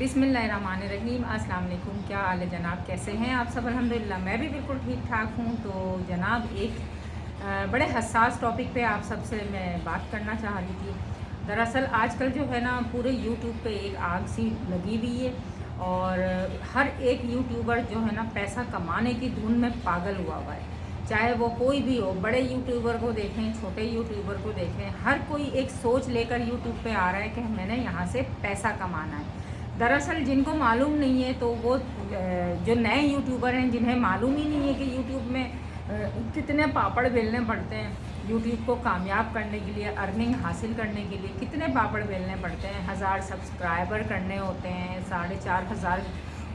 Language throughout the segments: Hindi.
बिस्मिल्लाहिर्रहमानिर्रहीम। अस्सलाम वालेकुम। क्या हाल है जनाब, कैसे हैं आप सब? अल्हम्दुलिल्लाह मैं भी बिल्कुल ठीक ठाक हूँ। तो जनाब एक बड़े हसास टॉपिक पे आप सबसे मैं बात करना चाह रही थी। दरअसल आजकल जो है ना पूरे यूट्यूब पे एक आग सी लगी हुई है और हर एक यूट्यूबर जो है ना पैसा कमाने की धुन में पागल हुआ हुआ है। चाहे वो कोई भी हो, बड़े यूट्यूबर को देखें, छोटे यूट्यूबर को देखें, हर कोई एक सोच लेकर यूट्यूब पे आ रहा है कि मैंने यहाँ से पैसा कमाना है। दरअसल जिनको मालूम नहीं है तो वो जो नए यूट्यूबर हैं जिन्हें मालूम ही नहीं है कि यूट्यूब में कितने पापड़ बेलने पड़ते हैं। यूट्यूब को कामयाब करने के लिए, अर्निंग हासिल करने के लिए कितने पापड़ बेलने पड़ते हैं। 1000 सब्सक्राइबर करने होते हैं, 4500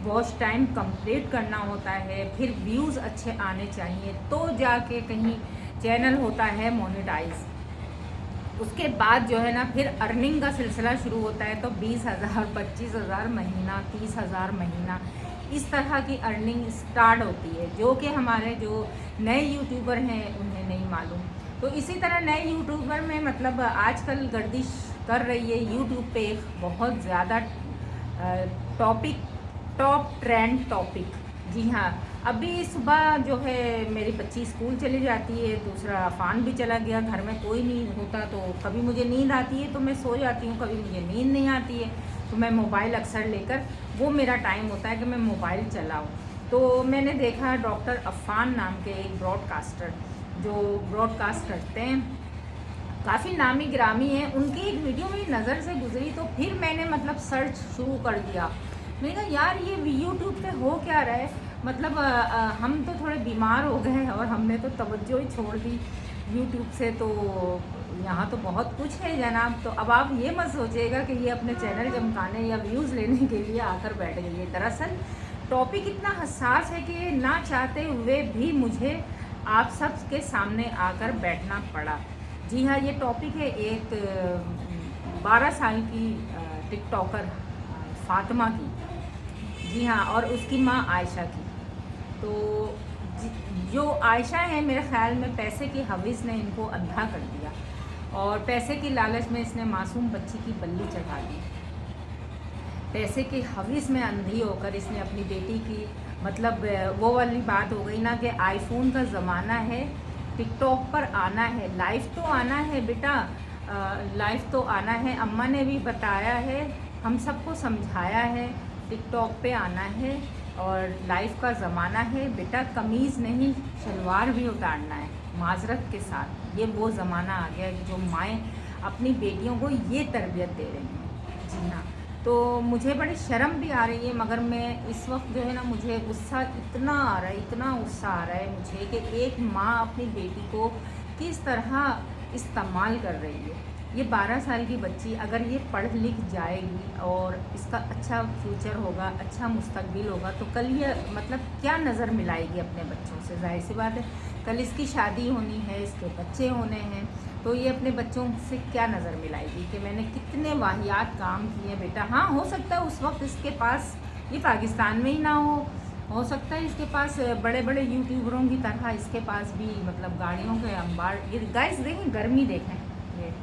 वॉच टाइम कंप्लीट करना होता है, फिर व्यूज़ अच्छे आने चाहिए तो जाके कहीं चैनल होता है मोनेटाइज। उसके बाद जो है ना फिर अर्निंग का सिलसिला शुरू होता है। तो 20,000, 25,000 महीना, 30,000 महीना, इस तरह की अर्निंग स्टार्ट होती है जो कि हमारे जो नए यूट्यूबर हैं उन्हें नहीं मालूम। तो इसी तरह नए यूट्यूबर में मतलब आजकल गर्दिश कर रही है यूट्यूब पे एक बहुत ज़्यादा टॉप ट्रेंड टॉपिक। जी हाँ, अभी सुबह जो है मेरी बच्ची स्कूल चली जाती है, दूसरा अफ़ान भी चला गया, घर में कोई नहीं होता। तो कभी मुझे नींद आती है तो मैं सो जाती हूँ, कभी मुझे नींद नहीं आती है तो मैं मोबाइल अक्सर लेकर, वो मेरा टाइम होता है कि मैं मोबाइल चलाऊँ। तो मैंने देखा डॉक्टर अफ़ान नाम के एक ब्रॉडकास्टर जो ब्रॉडकास्ट करते हैं, काफ़ी नामी गिरामी हैं, उनकी एक वीडियो मेरी नज़र से गुजरी। तो फिर मैंने मतलब सर्च शुरू कर दिया। मैंने कहा यार ये यूट्यूब पे हो क्या रहा है। मतलब हम तो थोड़े बीमार हो गए हैं और हमने तो तवज्जो ही छोड़ दी यूट्यूब से। तो यहाँ तो बहुत कुछ है जनाब। तो अब आप ये मत सोचिएगा कि ये अपने चैनल चमकाने या व्यूज़ लेने के लिए आकर बैठ गई है। दरअसल टॉपिक इतना हसास है कि ना चाहते हुए भी मुझे आप सब के सामने आकर बैठना पड़ा। जी हाँ, ये टॉपिक है एक 12 साल की टिकटॉकर फ़ातिमा की। जी हाँ, और उसकी माँ आयशा की। तो जो आयशा है मेरे ख़्याल में पैसे की हविस ने इनको अंधा कर दिया और पैसे की लालच में इसने मासूम बच्ची की बल्ली चढ़ा दी। पैसे की हविस में अंधी होकर इसने अपनी बेटी की मतलब वो वाली बात हो गई ना कि आईफोन का ज़माना है, टिकटॉक पर आना है, लाइव तो आना है बेटा, लाइव तो आना है। अम्मा ने भी बताया है, हम सबको समझाया है, टिकटॉक पे आना है और लाइफ का ज़माना है बेटा, कमीज़ नहीं शलवार भी उतारना है माजरत के साथ। ये वो ज़माना आ गया है जो माएँ अपनी बेटियों को ये तरबियत दे रही हैं। जी हाँ, तो मुझे बड़ी शर्म भी आ रही है, मगर मैं इस वक्त जो है ना मुझे गुस्सा इतना आ रहा है, इतना गुस्सा आ रहा है मुझे कि एक माँ अपनी बेटी को किस तरह इस्तेमाल कर रही है। ये 12 साल की बच्ची अगर ये पढ़ लिख जाएगी और इसका अच्छा फ्यूचर होगा, अच्छा मुस्तकबिल होगा, तो कल ये मतलब क्या नज़र मिलाएगी अपने बच्चों से। जाहिर सी बात है, कल इसकी शादी होनी है, इसके बच्चे होने हैं, तो ये अपने बच्चों से क्या नज़र मिलाएगी कि मैंने कितने वाहियात काम किए बेटा। हाँ, हो सकता है उस वक्त इसके पास, ये पाकिस्तान में ही ना हो सकता है इसके पास बड़े बड़े यूट्यूबरों की तरह इसके पास भी मतलब गाड़ियों के अंबार। ये गाइस देखें, गर्मी देखें, ये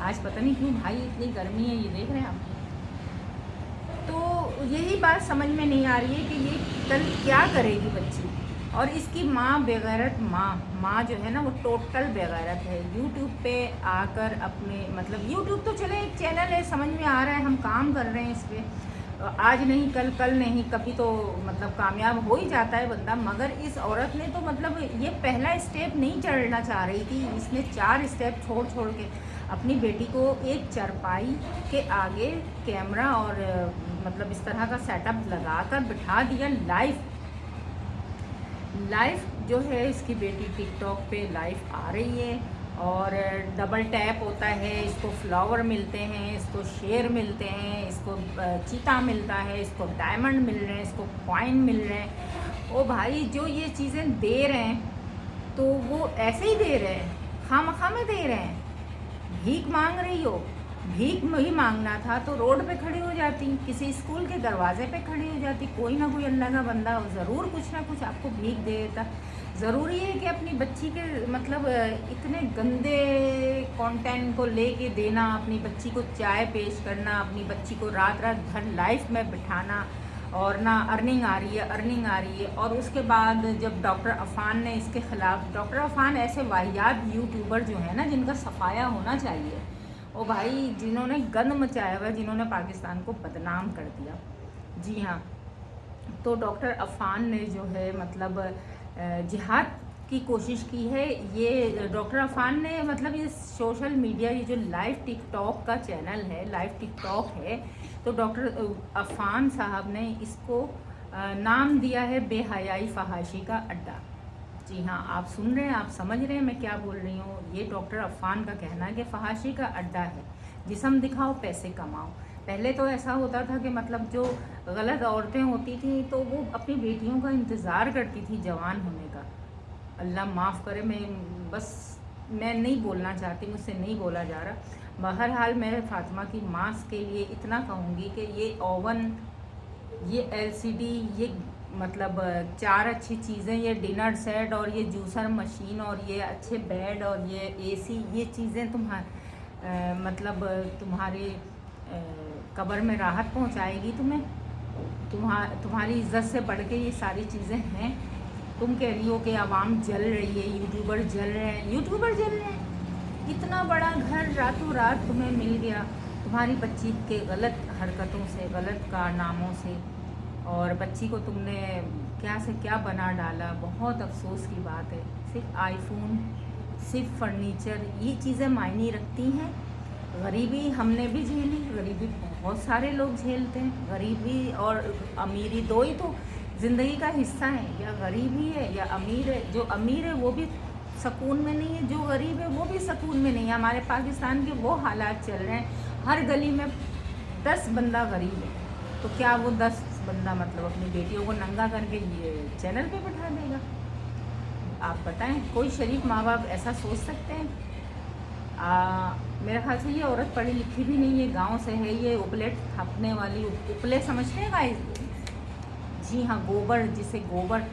आज पता नहीं क्यों भाई इतनी गर्मी है, ये देख रहे हैं आप। तो यही बात समझ में नहीं आ रही है कि ये कल क्या करेगी बच्ची। और इसकी माँ बेगैरत माँ जो है ना वो टोटल बेगैरत है। यूट्यूब पे आकर अपने मतलब यूट्यूब तो चले एक चैनल है, समझ में आ रहा है, हम काम कर रहे हैं इस पर, आज नहीं कल नहीं कभी तो मतलब कामयाब हो ही जाता है बंदा। मगर इस औरत ने तो मतलब ये पहला स्टेप नहीं चढ़ना चाह रही थी, इसने 4 स्टेप छोड़ के अपनी बेटी को एक चारपाई के आगे कैमरा और मतलब इस तरह का सेटअप लगाकर बिठा दिया। लाइव जो है इसकी बेटी टिकटॉक पे लाइव आ रही है और डबल टैप होता है, इसको फ्लावर मिलते हैं, इसको शेयर मिलते हैं, इसको चीता मिलता है, इसको डायमंड मिल रहे हैं, इसको कॉइन मिल रहे हैं। ओ भाई, जो ये चीज़ें दे रहे हैं तो वो ऐसे ही दे रहे हैं, खामखा में दे रहे हैं, भीख मांग रही हो भीख ही मांगना था तो रोड पे खड़ी हो जाती, किसी स्कूल के दरवाजे पे खड़ी हो जाती, कोई ना कोई अल्लाह का बंदा ज़रूर कुछ ना कुछ आपको भीख दे देता। ज़रूरी है कि अपनी बच्ची के मतलब इतने गंदे कंटेंट को लेके देना, अपनी बच्ची को चाय पेश करना, अपनी बच्ची को रात रात भर लाइफ में बिठाना, और ना अर्निंग आ रही है, अर्निंग आ रही है। और उसके बाद जब डॉक्टर अफ़ान ने इसके ख़िलाफ़, डॉक्टर अफ़ान ऐसे वाहियात यूट्यूबर जो है ना जिनका सफाया होना चाहिए, ओ भाई जिन्होंने गंद मचाया हुआ, जिन्होंने पाकिस्तान को बदनाम कर दिया। जी हाँ, तो डॉक्टर अफ़ान ने जो है मतलब जिहाद की कोशिश की है। ये डॉक्टर अफ़ान ने मतलब ये सोशल मीडिया, ये जो लाइव टिकटॉक का चैनल है, लाइव टिकटॉक है, तो डॉक्टर अफ़ान साहब ने इसको नाम दिया है बेहयाई फहाशी का अड्डा। जी हाँ, आप सुन रहे हैं, आप समझ रहे हैं मैं क्या बोल रही हूँ। ये डॉक्टर अफ़ान का कहना है कि फहाशी का अड्डा है, जिस्म दिखाओ पैसे कमाओ। पहले तो ऐसा होता था कि मतलब जो गलत औरतें होती थी तो वो अपनी बेटियों का इंतज़ार करती थी जवान होने का। अल्लाह माफ़ करे, मैं नहीं बोलना चाहती, मुझसे नहीं बोला जा रहा। बहरहाल मैं फ़ातिमा की माँ के लिए इतना कहूँगी कि ये ओवन, ये एलसीडी, ये मतलब 4 अच्छी चीज़ें, ये डिनर सेट और ये जूसर मशीन और ये अच्छे बेड और ये एसी, ये चीज़ें मतलब तुम्हारी कब्र में राहत पहुंचाएगी तुम्हें। तुम्हारी इज़्ज़त से बढ़ के ये सारी चीज़ें हैं। तुम कह रही हो कि आवाम जल रही है, यूट्यूबर जल रहे हैं, यूट्यूबर जल रहे हैं। इतना बड़ा घर रातों रात तुम्हें मिल गया तुम्हारी बच्ची के गलत हरकतों से, गलत कारनामों से, और बच्ची को तुमने क्या से क्या बना डाला। बहुत अफसोस की बात है। सिर्फ आईफोन, सिर्फ फर्नीचर, ये चीज़ें मायने रखती हैं। गरीबी हमने भी झेली, गरीबी बहुत सारे लोग झेलते हैं। गरीबी और अमीरी दो ही तो ज़िंदगी का हिस्सा है, या गरीबी है या अमीर है। जो अमीर है वो भी सुकून में नहीं है, जो गरीब है वो भी सुकून में नहीं है। हमारे पाकिस्तान के वो हालात चल रहे हैं, हर गली में 10 बंदा गरीब है, तो क्या वो 10 बंदा मतलब अपनी बेटियों को नंगा करके ये चैनल पे बैठा देगा? आप बताएं, कोई शरीफ माँ बाप ऐसा सोच सकते हैं? मेरे ख्याल से ये औरत पढ़ी लिखी भी नहीं है, गांव से है, ये उपले थापने वाली, उपले समझते हैं गाइस? जी हाँ, गोबर, जिसे गोबर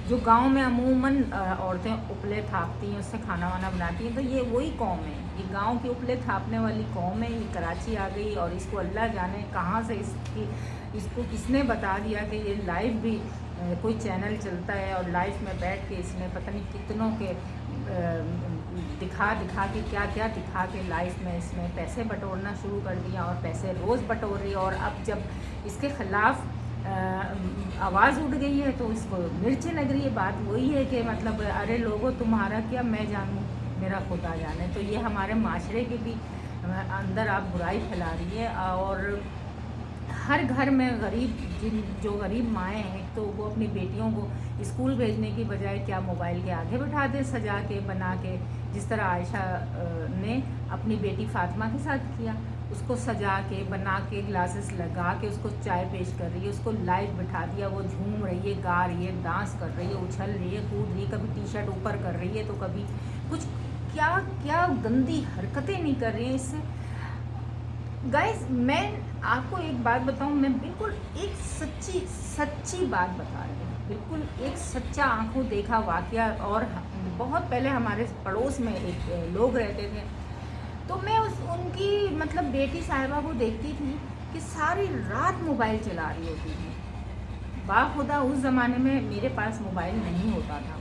जो गांव में अमूमन औरतें उपले थापती हैं, उससे खाना वाना बनाती हैं, तो ये वही कौम है, ये गांव की उपले थापने वाली कौम है। ये कराची आ गई और इसको अल्लाह जाने कहाँ से इसको किसने बता दिया कि ये लाइव भी कोई चैनल चलता है, और लाइव में बैठ के इसने पता नहीं कितनों के दिखा के क्या क्या दिखा के लाइफ में इसमें पैसे बटोरना शुरू कर दिया, और पैसे रोज़ बटोर रही है। और अब जब इसके ख़िलाफ़ आवाज़ उठ गई है तो इसको मिर्ची लग रही है। बात वही है कि मतलब अरे लोगों, तुम्हारा क्या मैं जानूँ, मेरा खुदा जाने। तो ये हमारे माशरे के भी अंदर आप बुराई फैला रही है। और हर घर में जो गरीब माएँ हैं, तो वो अपनी बेटियों को स्कूल भेजने की बजाय क्या मोबाइल के आगे बैठा दे, सजा के बना के, जिस तरह आयशा ने अपनी बेटी फ़ातिमा के साथ किया। उसको सजा के बना के ग्लासेस लगा के उसको चाय पेश कर रही है, उसको लाइव बिठा दिया, वो झूम रही है, गा रही है, डांस कर रही है, उछल रही है, कूद रही है, कभी टी शर्ट ऊपर कर रही है तो कभी कुछ क्या क्या गंदी हरकतें नहीं कर रही है। इससे गाइस मैं आपको एक बात बताऊं, मैं बिल्कुल एक सच्ची बात बता रही हूँ, बिल्कुल एक सच्चा आंखों देखा वाकया। और बहुत पहले हमारे पड़ोस में एक लोग रहते थे, तो मैं उनकी मतलब बेटी साहिबा को देखती थी कि सारी रात मोबाइल चला रही होती थी। बाखुदा उस ज़माने में मेरे पास मोबाइल नहीं होता था,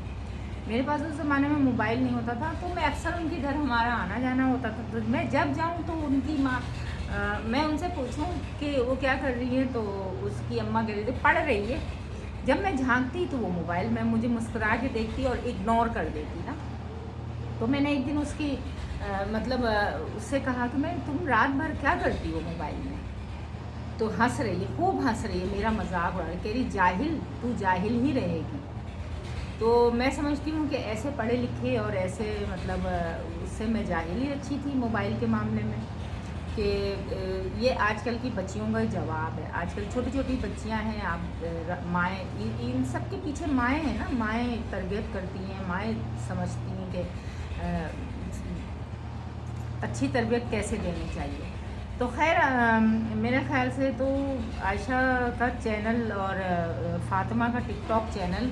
मेरे पास उस ज़माने में मोबाइल नहीं होता था, तो मैं अक्सर उनके घर हमारा आना जाना होता था। तो मैं जब जाऊँ तो उनकी माँ, मैं उनसे पूछूं कि वो क्या कर रही है, तो उसकी अम्मा कह रही थी पढ़ रही है। जब मैं झांकती तो वो मोबाइल में मुझे मुस्कुरा के देखती और इग्नोर कर देती ना। तो मैंने एक दिन उसकी उससे कहा कि तुम रात भर क्या करती हो मोबाइल में? तो हंस रही है, खूब हंस रही है, मेरा मजाक उड़ा रही, कह रही जाहिल, तू जाहिल ही रहेगी। तो मैं समझती हूँ कि ऐसे पढ़े लिखे और ऐसे उससे मैं जाहिल ही अच्छी थी मोबाइल के मामले में। कि ये आजकल की बच्चियों का जवाब है। आजकल छोटी छोटी बच्चियां हैं, आप माएँ, इन सब के पीछे माएँ हैं ना, माएँ तरबियत करती हैं, माएँ समझती हैं कि अच्छी तरबियत कैसे देनी चाहिए। तो खैर मेरे ख़्याल से तो आयशा का चैनल और फ़ातिमा का टिकटॉक चैनल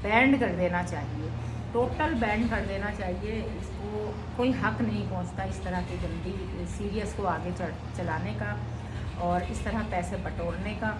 बैंड कर देना चाहिए, टोटल बैंड कर देना चाहिए। इसको कोई हक नहीं पहुंचता इस तरह की गंदी सीरियस को आगे चलाने का और इस तरह पैसे बटोरने का।